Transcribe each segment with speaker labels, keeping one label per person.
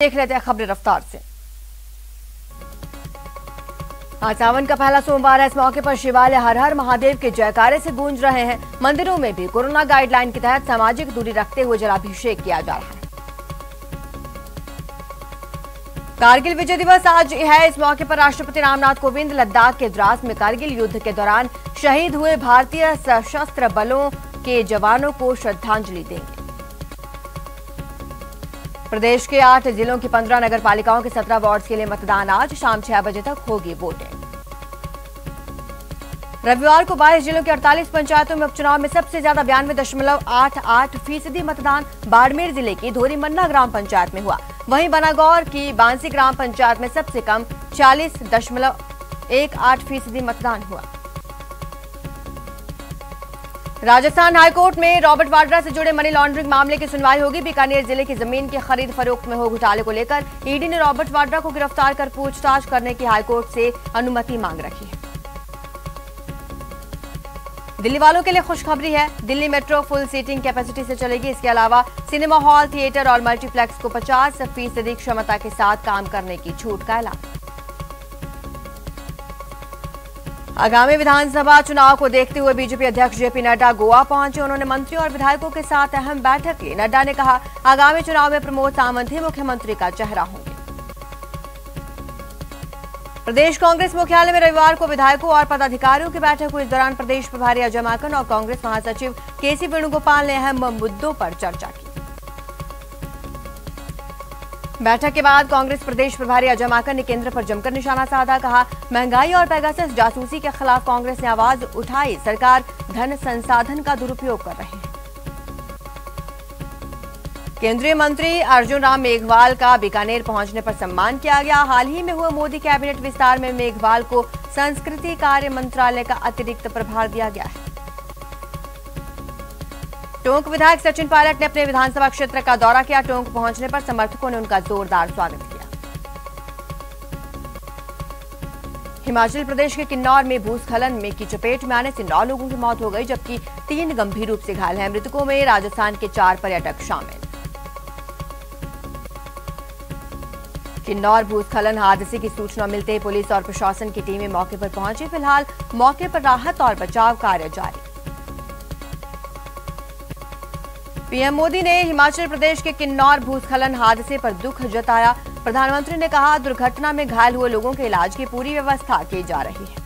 Speaker 1: देख लेते हैं खबरें रफ्तार से। आज सावन का पहला सोमवार है। इस मौके पर शिवालय हर हर महादेव के जयकारे से गूंज रहे हैं। मंदिरों में भी कोरोना गाइडलाइन के तहत सामाजिक दूरी रखते हुए जलाभिषेक किया जा रहा है। कारगिल विजय दिवस आज है। इस मौके पर राष्ट्रपति रामनाथ कोविंद लद्दाख के द्रास में कारगिल युद्ध के दौरान शहीद हुए भारतीय सशस्त्र बलों के जवानों को श्रद्धांजलि देंगे। प्रदेश के 8 जिलों की 15 नगर पालिकाओं के 17 वार्ड्स के लिए मतदान आज शाम 6 बजे तक होगी वोटिंग। रविवार को 22 जिलों की 48 पंचायतों में उपचुनाव में सबसे ज्यादा 92.88% मतदान बाड़मेर जिले की धोरीमन्ना ग्राम पंचायत में हुआ। वहीं बनागौर की बांसी ग्राम पंचायत में सबसे कम 40.18% मतदान हुआ। राजस्थान हाईकोर्ट में रॉबर्ट वाड्रा से जुड़े मनी लॉन्ड्रिंग मामले की सुनवाई होगी। बीकानेर जिले की जमीन की खरीद फरोख्त में हो घोटाले को लेकर ईडी ने रॉबर्ट वाड्रा को गिरफ्तार कर पूछताछ करने की हाईकोर्ट से अनुमति मांग रखी है। दिल्ली वालों के लिए खुशखबरी है। Delhi metro full seating capacity से चलेगी। इसके अलावा सिनेमा हॉल, थिएटर और मल्टीप्लेक्स को 50% क्षमता के साथ काम करने की छूट का ऐलान। आगामी विधानसभा चुनाव को देखते हुए बीजेपी अध्यक्ष जेपी नड्डा गोवा पहुंचे। उन्होंने मंत्रियों और विधायकों के साथ अहम बैठक की। नड्डा ने कहा, आगामी चुनाव में प्रमोद सावंत ही मुख्यमंत्री का चेहरा होंगे। प्रदेश कांग्रेस मुख्यालय में रविवार को विधायकों और पदाधिकारियों की बैठक हुई। इस दौरान प्रदेश प्रभारी अजय माकन और कांग्रेस महासचिव केसी वेणुगोपाल ने अहम मुद्दों पर चर्चा की। बैठक के बाद कांग्रेस प्रदेश प्रभारी अजय माकन ने केंद्र पर जमकर निशाना साधा। कहा, महंगाई और पेगासस जासूसी के खिलाफ कांग्रेस ने आवाज उठाई। सरकार धन संसाधन का दुरुपयोग कर रही है। केंद्रीय मंत्री अर्जुन राम मेघवाल का बीकानेर पहुंचने पर सम्मान किया गया। हाल ही में हुए मोदी कैबिनेट विस्तार में मेघवाल को संस्कृति कार्य मंत्रालय का अतिरिक्त प्रभार दिया गया है। टोंक विधायक सचिन पायलट ने अपने विधानसभा क्षेत्र का दौरा किया। टोंक पहुंचने पर समर्थकों ने उनका जोरदार स्वागत किया। हिमाचल प्रदेश के किन्नौर में भूस्खलन में की चपेट में आने से 9 लोगों की मौत हो गई, जबकि 3 गंभीर रूप से घायल हैं। मृतकों में राजस्थान के 4 पर्यटक शामिल। किन्नौर भूस्खलन हादसे की सूचना मिलते ही पुलिस और प्रशासन की टीमें मौके पर पहुंची। फिलहाल मौके पर राहत और बचाव कार्य जारी। पीएम मोदी ने हिमाचल प्रदेश के किन्नौर भूस्खलन हादसे पर दुख जताया। प्रधानमंत्री ने कहा, दुर्घटना में घायल हुए लोगों के इलाज की पूरी व्यवस्था की जा रही है।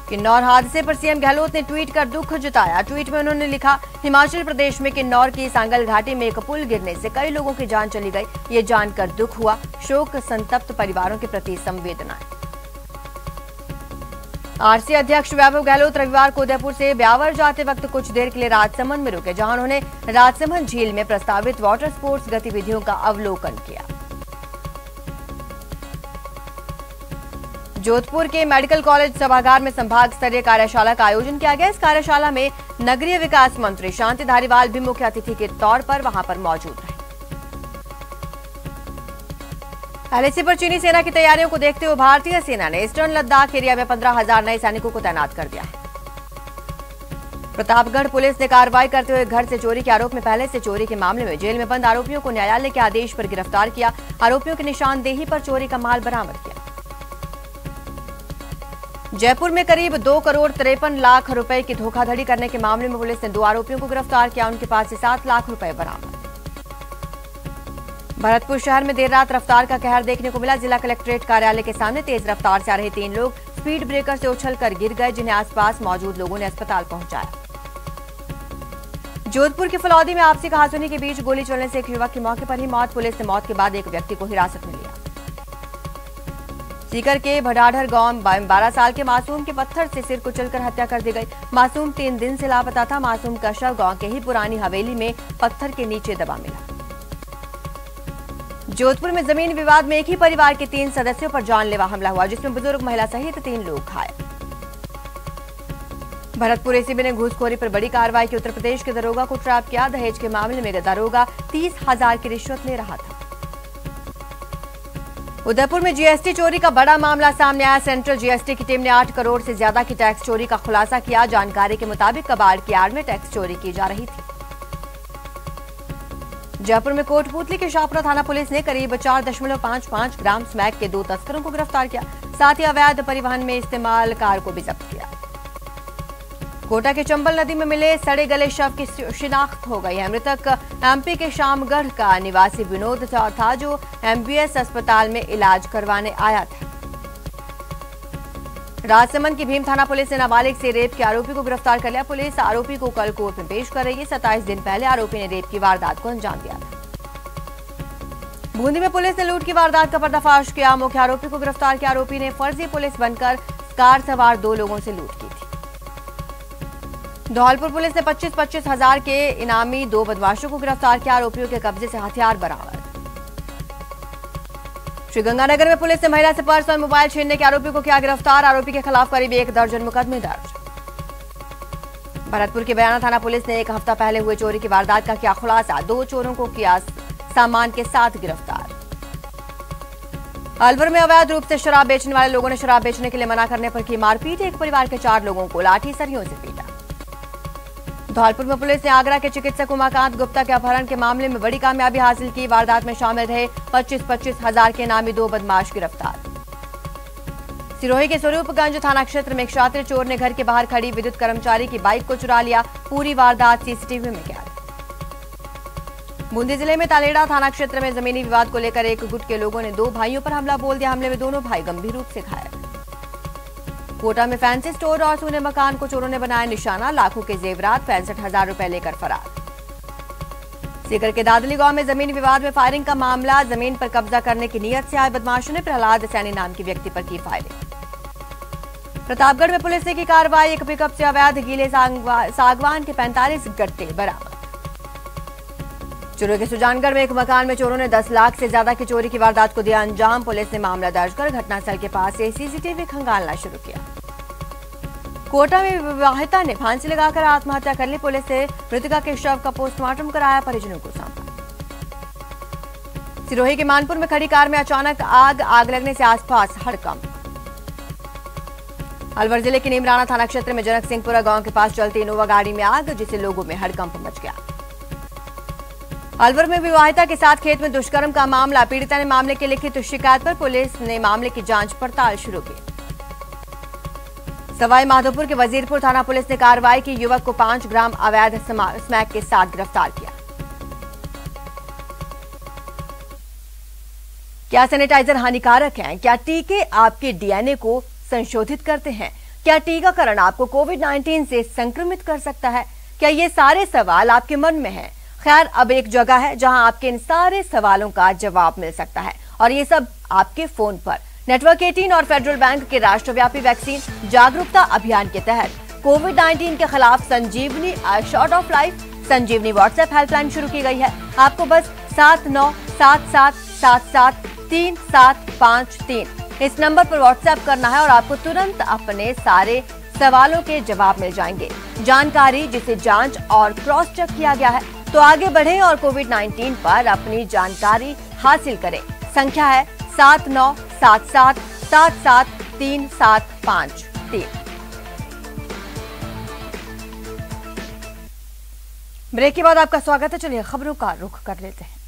Speaker 1: किन्नौर हादसे पर सीएम गहलोत ने ट्वीट कर दुख जताया। ट्वीट में उन्होंने लिखा, हिमाचल प्रदेश में किन्नौर की सांगल घाटी में एक पुल गिरने से कई लोगों की जान चली गई। ये जानकर दुख हुआ। शोक संतप्त परिवारों के प्रति संवेदनाएं। आरसी अध्यक्ष वैभव गहलोत रविवार को उदयपुर से ब्यावर जाते वक्त कुछ देर के लिए राजसमंद में रुके, जहां उन्होंने राजसमंद झील में प्रस्तावित वाटर स्पोर्ट्स गतिविधियों का अवलोकन किया। जोधपुर के मेडिकल कॉलेज सभागार में संभाग स्तरीय कार्यशाला का आयोजन किया गया। इस कार्यशाला में नगरीय विकास मंत्री शांति धारीवाल भी मुख्य अतिथि के तौर पर वहां पर मौजूद रहे। एलएसी पर चीनी सेना की तैयारियों को देखते हुए भारतीय सेना ने ईस्टर्न लद्दाख एरिया में 15,000 नए सैनिकों को तैनात कर दिया है। प्रतापगढ़ पुलिस ने कार्रवाई करते हुए घर से चोरी के आरोप में पहले से चोरी के मामले में जेल में बंद आरोपियों को न्यायालय के आदेश पर गिरफ्तार किया। आरोपियों की निशानदेही पर चोरी का माल बरामद किया। जयपुर में करीब 2,53,00,000 रुपए की धोखाधड़ी करने के मामले में पुलिस ने 2 आरोपियों को गिरफ्तार किया। उनके पास से 7 लाख रुपए बरामद। भरतपुर शहर में देर रात रफ्तार का कहर देखने को मिला। जिला कलेक्ट्रेट कार्यालय के सामने तेज रफ्तार से आ रहे 3 लोग स्पीड ब्रेकर से उछलकर गिर गए, जिन्हें आसपास मौजूद लोगों ने अस्पताल पहुंचाया। जोधपुर के फलौदी में आपसी कहासुनी के बीच गोली चलने से एक युवक की मौके पर ही मौत। पुलिस ने मौत के बाद एक व्यक्ति को हिरासत में लिया। सीकर के भडाढ़र गांव 12 साल के मासूम के पत्थर से सिर कुचलकर हत्या कर दी गई। मासूम 3 दिन से लापता था। मासूम का शव गांव के ही पुरानी हवेली में पत्थर के नीचे दबा मिला। जोधपुर में जमीन विवाद में एक ही परिवार के 3 सदस्यों पर जानलेवा हमला हुआ, जिसमें बुजुर्ग महिला सहित 3 लोग घायल। भरतपुर एसीबी ने घूसखोरी पर बड़ी कार्रवाई की। उत्तर प्रदेश के दरोगा को ट्रैप किया। दहेज के मामले में दरोगा 30,000 की रिश्वत ले रहा था। उदयपुर में जीएसटी चोरी का बड़ा मामला सामने आया। सेंट्रल जीएसटी की टीम ने 8 करोड़ से ज्यादा की टैक्स चोरी का खुलासा किया। जानकारी के मुताबिक कबाड़ की आड़ में टैक्स चोरी की जा रही थी। जयपुर में कोटपुतली के शाहपुरा थाना पुलिस ने करीब 4.55 ग्राम स्मैक के 2 तस्करों को गिरफ्तार किया। साथ ही अवैध परिवहन में इस्तेमाल कार को भी जब्त किया। कोटा के चंबल नदी में मिले सड़े गले शव की शिनाख्त हो गई है। मृतक एमपी के शामगढ़ का निवासी विनोद था, जो एमबीएस अस्पताल में इलाज करवाने आया था। राजसमंद की भीम थाना पुलिस ने नाबालिग से रेप के आरोपी को गिरफ्तार कर लिया। पुलिस आरोपी को कल कोर्ट में पेश कर रही है। 27 दिन पहले आरोपी ने रेप की वारदात को अंजाम दिया था। बूंदी में पुलिस ने लूट की वारदात का पर्दाफाश किया। मुख्य आरोपी को गिरफ्तार किया। आरोपी ने फर्जी पुलिस बनकर कार सवार 2 लोगों से लूट की थी। धौलपुर पुलिस ने 25-25 हजार के इनामी 2 बदमाशों को गिरफ्तार किया। आरोपियों के कब्जे से हथियार बरामद। श्रीगंगानगर में पुलिस ने महिला से पर्स और मोबाइल छीनने के आरोपी को किया गिरफ्तार। आरोपी के खिलाफ करीब 1 दर्जन मुकदमे दर्ज। भरतपुर की बयाना थाना पुलिस ने 1 हफ्ता पहले हुए चोरी की वारदात का किया खुलासा। 2 चोरों को किया सामान के साथ गिरफ्तार। अलवर में अवैध रूप से शराब बेचने वाले लोगों ने शराब बेचने के लिए मना करने पर की मारपीट। एक परिवार के 4 लोगों को लाठी सरियों से पीटा। धौलपुर में पुलिस ने आगरा के चिकित्सक उमाकांत गुप्ता के अपहरण के मामले में बड़ी कामयाबी हासिल की। वारदात में शामिल रहे 25-25 हजार के इनामी 2 बदमाश गिरफ्तार। सिरोही के स्वरूपगंज थाना क्षेत्र में एक शातिर चोर ने घर के बाहर खड़ी विद्युत कर्मचारी की बाइक को चुरा लिया। पूरी वारदात सीसीटीवी में कैद। बूंदी जिले में तालेड़ा थाना क्षेत्र में जमीनी विवाद को लेकर एक गुट के लोगों ने 2 भाइयों पर हमला बोल दिया। हमले में दोनों भाई गंभीर रूप से घायल। कोटा में फैंसी स्टोर और सोने मकान को चोरों ने बनाया निशाना। लाखों के जेवरात 65,000 रुपए लेकर फरार। सीकर के दादली गांव में जमीन विवाद में फायरिंग का मामला। जमीन पर कब्जा करने की नीयत से आए बदमाशों ने प्रहलाद सैनी नाम के व्यक्ति पर की फायरिंग। प्रतापगढ़ में पुलिस ने की कार्रवाई। एक पिकअप से अवैध गीले सागवान के 45 गट्टे बरामद। चुरू के सुजानगढ़ में एक मकान में चोरों ने 10 लाख से ज्यादा की चोरी की वारदात को दिया अंजाम। पुलिस ने मामला दर्ज कर घटनास्थल के पास से सीसीटीवी खंगालना शुरू किया। कोटा में विवाहिता ने फांसी लगाकर आत्महत्या कर ली। पुलिस ने मृतका के शव का पोस्टमार्टम कराया, परिजनों को सौंपा। सिरोही के मानपुर में खड़ी कार में अचानक आग लगने से आसपास हड़कंप। अलवर जिले के नीमराना थाना क्षेत्र में जनक सिंहपुरा गांव के पास चलती इनोवा गाड़ी में आग, जिससे लोगों में हड़कंप मच गया। अलवर में विवाहिता के साथ खेत में दुष्कर्म का मामला। पीड़िता ने मामले की लिखित शिकायत पर पुलिस ने मामले की जांच पड़ताल शुरू की। सवाई माधोपुर के वजीरपुर थाना पुलिस ने कार्रवाई की। युवक को 5 ग्राम अवैध स्मैक के साथ गिरफ्तार किया। क्या सैनिटाइजर हानिकारक हैं? क्या टीके आपके डीएनए को संशोधित करते हैं? क्या टीकाकरण आपको कोविड-19 से संक्रमित कर सकता है? क्या ये सारे सवाल आपके मन में हैं? खैर, अब एक जगह है जहां आपके इन सारे सवालों का जवाब मिल सकता है, और ये सब आपके फोन पर। नेटवर्क 18 और फेडरल बैंक के राष्ट्रव्यापी वैक्सीन जागरूकता अभियान के तहत कोविड-19 के खिलाफ Sanjeevani shot of life Sanjeevani WhatsApp helpline शुरू की गई है। आपको बस 7977773753 इस नंबर पर व्हाट्सएप करना है और आपको तुरंत अपने सारे सवालों के जवाब मिल जाएंगे। जानकारी जिसे जांच और क्रॉस चेक किया गया है। तो आगे बढ़ें और कोविड-19 पर अपनी जानकारी हासिल करें। संख्या है 7977773753। ब्रेक के बाद आपका स्वागत है। चलिए खबरों का रुख कर लेते हैं।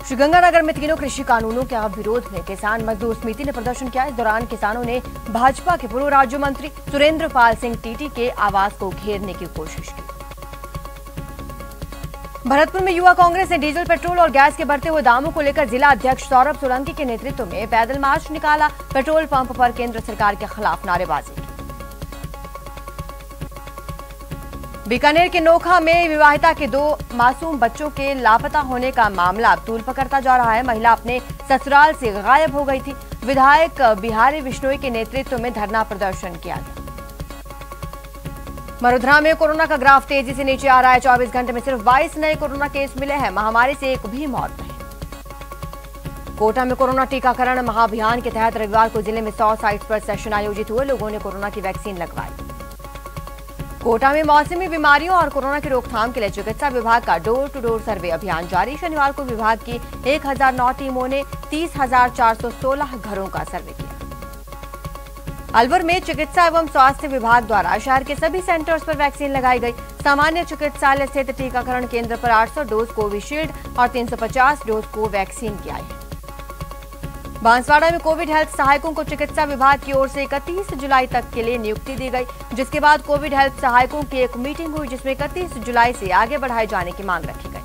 Speaker 1: श्रीगंगानगर में तीनों कृषि कानूनों के विरोध में किसान मजदूर समिति ने प्रदर्शन किया। इस दौरान किसानों ने भाजपा के पूर्व राज्य मंत्री सुरेंद्र पाल सिंह टीटी के आवास को घेरने की कोशिश की। भरतपुर में युवा कांग्रेस ने डीजल, पेट्रोल और गैस के बढ़ते हुए दामों को लेकर जिला अध्यक्ष सौरभ सोलंकी के नेतृत्व में पैदल मार्च निकाला। पेट्रोल पंप पर केंद्र सरकार के खिलाफ नारेबाजी की। बीकानेर के नोखा में विवाहिता के 2 मासूम बच्चों के लापता होने का मामला अब तूल पकड़ता जा रहा है। महिला अपने ससुराल से गायब हो गई थी। विधायक बिहारी बिश्नोई के नेतृत्व में धरना प्रदर्शन किया गया। मरुधरा में कोरोना का ग्राफ तेजी से नीचे आ रहा है। 24 घंटे में सिर्फ 22 नए कोरोना केस मिले हैं। महामारी से एक भी मौत नहीं। कोटा में कोरोना टीकाकरण महाअभियान के तहत रविवार को जिले में 100 साइट्स पर सेशन आयोजित हुए। लोगों ने कोरोना की वैक्सीन लगवाई। कोटा में मौसमी बीमारियों और कोरोना की रोकथाम के लिए चिकित्सा विभाग का डोर टू डोर सर्वे अभियान जारी। शनिवार को विभाग की 1009 टीमों ने 30,416 घरों का सर्वे किया। अलवर में चिकित्सा एवं स्वास्थ्य विभाग द्वारा शहर के सभी सेंटर्स पर वैक्सीन लगाई गई। सामान्य चिकित्सालय स्थित टीकाकरण केंद्र पर 800 डोज कोविशील्ड और 350 डोज कोवैक्सीन की आई है। बांसवाड़ा में कोविड हेल्थ सहायकों को चिकित्सा विभाग की ओर से 31 जुलाई तक के लिए नियुक्ति दी गई, जिसके बाद कोविड हेल्थ सहायकों की एक मीटिंग हुई जिसमें 31 जुलाई से आगे बढ़ाए जाने की मांग रखी गई।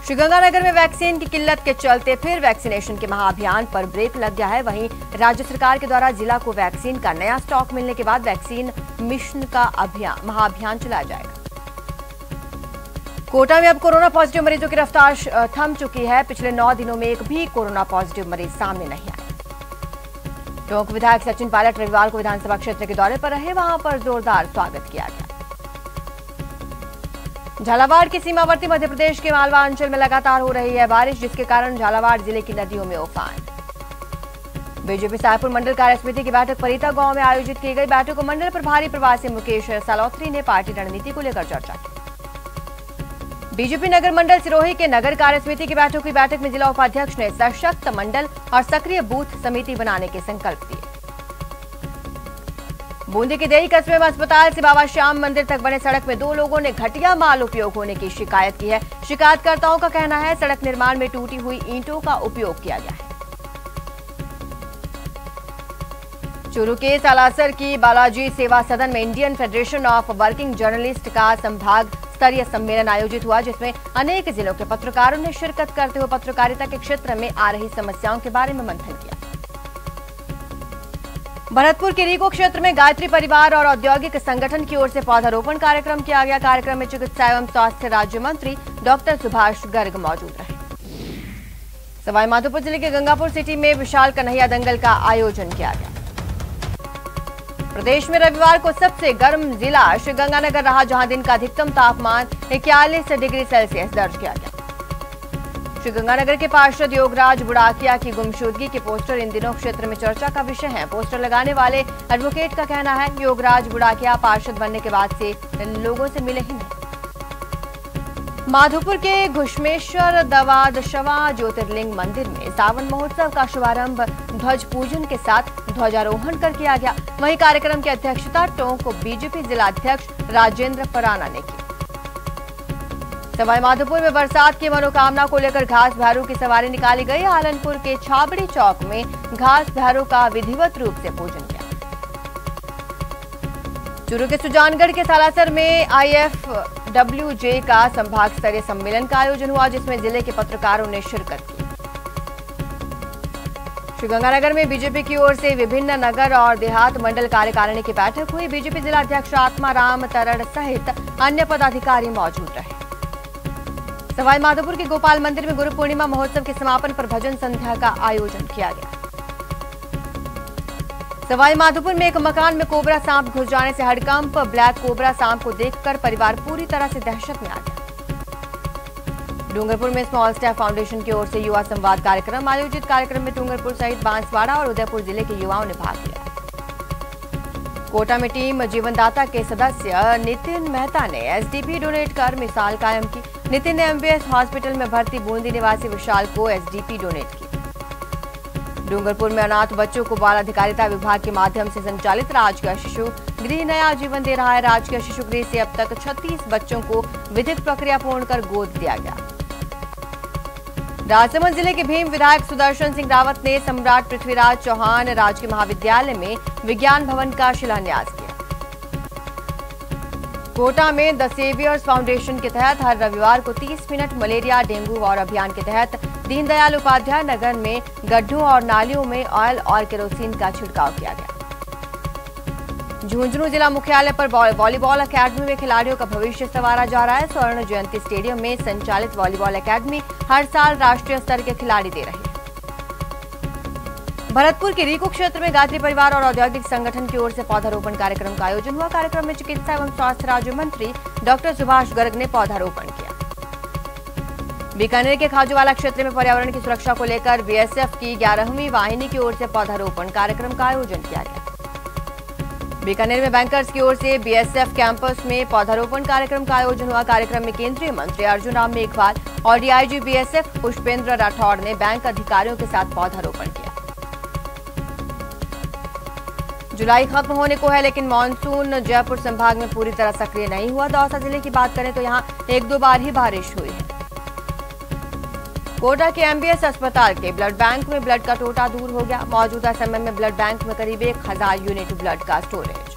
Speaker 1: श्रीगंगानगर में वैक्सीन की किल्लत के चलते फिर वैक्सीनेशन के महाअभियान पर ब्रेक लग गया है। वहीं राज्य सरकार के द्वारा जिला को वैक्सीन का नया स्टॉक मिलने के बाद वैक्सीन मिशन का महाअभियान चलाया जाएगा। कोटा में अब कोरोना पॉजिटिव मरीजों की रफ्तार थम चुकी है। पिछले 9 दिनों में एक भी कोरोना पॉजिटिव मरीज सामने नहीं आया। टोंक विधायक सचिन पायलट रविवार को विधानसभा क्षेत्र के दौरे पर रहे, वहां पर जोरदार स्वागत किया गया। झालावाड़ के सीमावर्ती मध्य प्रदेश के मालवा अंचल में लगातार हो रही है बारिश, जिसके कारण झालावाड़ जिले की नदियों में उफान। बीजेपी सायपुर मंडल कार्यसमिति की बैठक परीता गांव में आयोजित की गई। बैठक को मंडल प्रभारी प्रवासी मुकेश सालोत्री ने पार्टी रणनीति को लेकर चर्चा की। बीजेपी नगर मंडल सिरोही के नगर कार्यसमिति की बैठक हुई। बैठक में जिला उपाध्यक्ष ने सशक्त मंडल और सक्रिय बूथ समिति बनाने के संकल्प दिए। बूंदी के देही कस्बे में अस्पताल से बाबा श्याम मंदिर तक बने सड़क में 2 लोगों ने घटिया माल उपयोग होने की शिकायत की है। शिकायतकर्ताओं का कहना है सड़क निर्माण में टूटी हुई ईंटों का उपयोग किया गया है। चूरू के सालासर की बालाजी सेवा सदन में Indian federation of working journalist का संभाग स्तरीय सम्मेलन आयोजित हुआ, जिसमें अनेक जिलों के पत्रकारों ने शिरकत करते हुए पत्रकारिता के क्षेत्र में आ रही समस्याओं के बारे में मंथन किया। भरतपुर के रीको क्षेत्र में गायत्री परिवार और औद्योगिक संगठन की ओर से पौधारोपण कार्यक्रम किया गया। कार्यक्रम में चिकित्सा एवं स्वास्थ्य राज्य मंत्री डॉक्टर सुभाष गर्ग मौजूद रहे। सवाईमाधोपुर जिले के गंगापुर सिटी में विशाल कन्हैया दंगल का आयोजन किया गया। प्रदेश में रविवार को सबसे गर्म जिला श्रीगंगानगर रहा, जहां दिन का अधिकतम तापमान 41 डिग्री सेल्सियस दर्ज किया गया। श्रीगंगानगर के पार्षद योगराज बुड़ाकिया की गुमशुदगी के पोस्टर इन दिनों क्षेत्र में चर्चा का विषय है। पोस्टर लगाने वाले एडवोकेट का कहना है योगराज बुड़ाकिया पार्षद बनने के बाद से लोगों से मिले ही नहीं। माधोपुर के घुश्मेश्वर दवादशवा ज्योतिर्लिंग मंदिर में सावन महोत्सव का शुभारंभ ध्वज पूजन के साथ ध्वजारोहण कर किया गया। वहीं कार्यक्रम की अध्यक्षता टोंक बीजेपी जिलाध्यक्ष राजेंद्र फराना ने की। सवाईमाधोपुर में बरसात की मनोकामना को लेकर घास भैरू की सवारी निकाली गई। आलनपुर के छाबड़ी चौक में घास भैरू का विधिवत रूप से पूजन किया। चूरू के सुजानगढ़ के सालासर में IFWJ का संभाग स्तरीय सम्मेलन का आयोजन हुआ, जिसमें जिले के पत्रकारों ने शिरकत की। श्रीगंगानगर में बीजेपी की ओर से विभिन्न नगर और देहात मंडल कार्यकारिणी की बैठक हुई। बीजेपी जिलाध्यक्ष आत्माराम तरड़ सहित अन्य पदाधिकारी मौजूद रहे। सवाईमाधोपुर के गोपाल मंदिर में गुरु पूर्णिमा महोत्सव के समापन पर भजन संध्या का आयोजन किया गया। सवाईमाधोपुर में एक मकान में कोबरा सांप घुस जाने से हड़कंप। ब्लैक कोबरा सांप को देखकर परिवार पूरी तरह से दहशत में आ गया। डूंगरपुर में स्मॉल स्टाफ फाउंडेशन की ओर से युवा संवाद कार्यक्रम आयोजित। कार्यक्रम में डूंगरपुर सहित बांसवाड़ा और उदयपुर जिले के युवाओं ने भाग लिया। कोटा में टीम जीवनदाता के सदस्य नितिन मेहता ने SDP डोनेट कर मिसाल कायम की। नितिन ने MBS हॉस्पिटल में भर्ती बूंदी निवासी विशाल को SDP डोनेट की। डूंगरपुर में अनाथ बच्चों को बाल अधिकारिता विभाग के माध्यम से संचालित राजकीय शिशु गृह नया जीवन दे रहा है। राजकीय शिशु गृह से अब तक 36 बच्चों को विधिक प्रक्रिया पूर्ण कर गोद दिया गया। राजसमंद जिले के भीम विधायक सुदर्शन सिंह रावत ने सम्राट पृथ्वीराज चौहान राजकीय महाविद्यालय में विज्ञान भवन का शिलान्यास किया। कोटा में द सेवियर्स फाउंडेशन के तहत हर रविवार को 30 मिनट मलेरिया डेंगू और अभियान के तहत दीनदयाल उपाध्याय नगर में गड्ढों और नालियों में ऑयल और केरोसिन का छिड़काव किया गया। झुंझुनू जिला मुख्यालय पर वॉलीबॉल अकेडमी में खिलाड़ियों का भविष्य संवारा जा रहा है। स्वर्ण जयंती स्टेडियम में संचालित वॉलीबॉल अकेडमी हर साल राष्ट्रीय स्तर के खिलाड़ी दे रही है। भरतपुर के रीको क्षेत्र में गायत्री परिवार और औद्योगिक संगठन की ओर से पौधारोपण कार्यक्रम का आयोजन हुआ। कार्यक्रम में चिकित्सा एवं स्वास्थ्य राज्य मंत्री डॉक्टर सुभाष गर्ग ने पौधारोपण किया। बीकानेर के खाजूवाला क्षेत्र में पर्यावरण की सुरक्षा को लेकर BSF की 11वीं वाहिनी की ओर से पौधारोपण कार्यक्रम का आयोजन किया गया। बीकानेर में बैंकर्स की ओर से BSF कैंपस में पौधारोपण कार्यक्रम का आयोजन हुआ। कार्यक्रम में केंद्रीय मंत्री अर्जुन राम मेघवाल और DIG BSF पुष्पेंद्र राठौड़ ने बैंक अधिकारियों के साथ पौधारोपण किया। जुलाई खत्म होने को है, लेकिन मानसून जयपुर संभाग में पूरी तरह सक्रिय नहीं हुआ। दौसा जिले की बात करें तो यहां 1-2 बार ही बारिश हुई है। कोटा के एमबीएस अस्पताल के ब्लड बैंक में ब्लड का टोटा दूर हो गया। मौजूदा समय में ब्लड बैंक में करीब 1000 यूनिट ब्लड का स्टोरेज।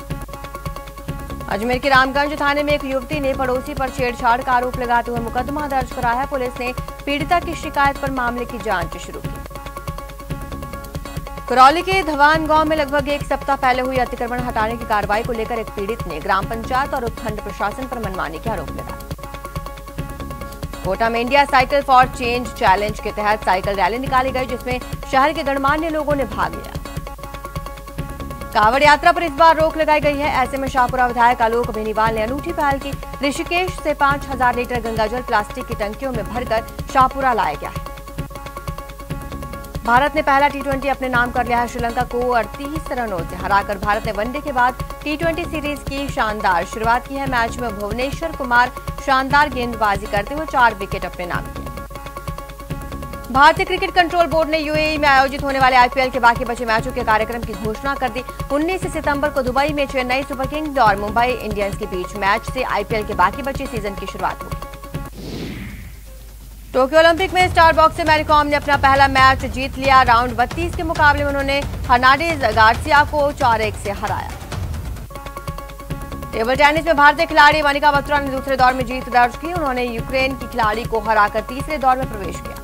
Speaker 1: अजमेर के रामगंज थाने में एक युवती ने पड़ोसी पर छेड़छाड़ का आरोप लगाते हुए मुकदमा दर्ज कराया है। पुलिस ने पीड़िता की शिकायत पर मामले की जांच शुरू की। करौली के धवान गांव में लगभग 1 सप्ताह पहले हुई अतिक्रमण हटाने की कार्रवाई को लेकर एक पीड़ित ने ग्राम पंचायत और उपखंड प्रशासन पर मनमानी के आरोप लगाए। कोटा में India cycle for change challenge के तहत साइकिल रैली निकाली गई, जिसमें शहर के गणमान्य लोगों ने भाग लिया। कांवड़ यात्रा पर इस बार रोक लगाई गई है। ऐसे में शाहपुरा विधायक आलोक बेनीवाल ने अनूठी पहल की। ऋषिकेश से 5000 लीटर गंगाजल प्लास्टिक की टंकियों में भरकर शाहपुरा लाया गया है। भारत ने पहला टी20 अपने नाम कर लिया है। श्रीलंका को 38 रनों से हराकर भारत ने वनडे के बाद टी20 सीरीज की शानदार शुरुआत की है। मैच में भुवनेश्वर कुमार शानदार गेंदबाजी करते हुए 4 विकेट अपने नाम किए। भारतीय क्रिकेट कंट्रोल बोर्ड ने यूएई में आयोजित होने वाले आईपीएल के बाकी बचे मैचों के कार्यक्रम की घोषणा कर दी। 19 सितंबर को दुबई में चेन्नई सुपर किंग्स और मुंबई इंडियंस के बीच मैच से आईपीएल के बाकी बचे सीजन की शुरुआत होगी। टोक्यो ओलंपिक में स्टार बॉक्सर मैरी कॉम ने अपना पहला मैच जीत लिया। राउंड 32 के मुकाबले में उन्होंने हर्नांडेज गार्सिया को 4-1 से हराया। टेबल टेनिस में भारतीय खिलाड़ी मनिका बत्रा ने दूसरे दौर में जीत दर्ज की। उन्होंने यूक्रेन की खिलाड़ी को हराकर तीसरे दौर में प्रवेश किया।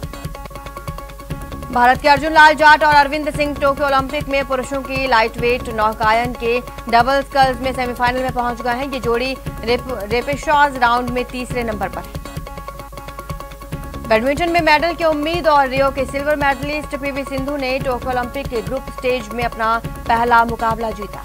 Speaker 1: भारत के अर्जुन लाल जाट और अरविंद सिंह टोक्यो ओलंपिक में पुरुषों की लाइटवेट नौकायन के डबल स्कल्स में सेमीफाइनल में पहुंच गए हैं। ये जोड़ी रेपेशॉज राउंड में तीसरे नंबर पर है। बैडमिंटन में मेडल की उम्मीद और रियो के सिल्वर मेडलिस्ट पीवी सिंधु ने टोक्यो ओलंपिक के ग्रुप स्टेज में अपना पहला मुकाबला जीता।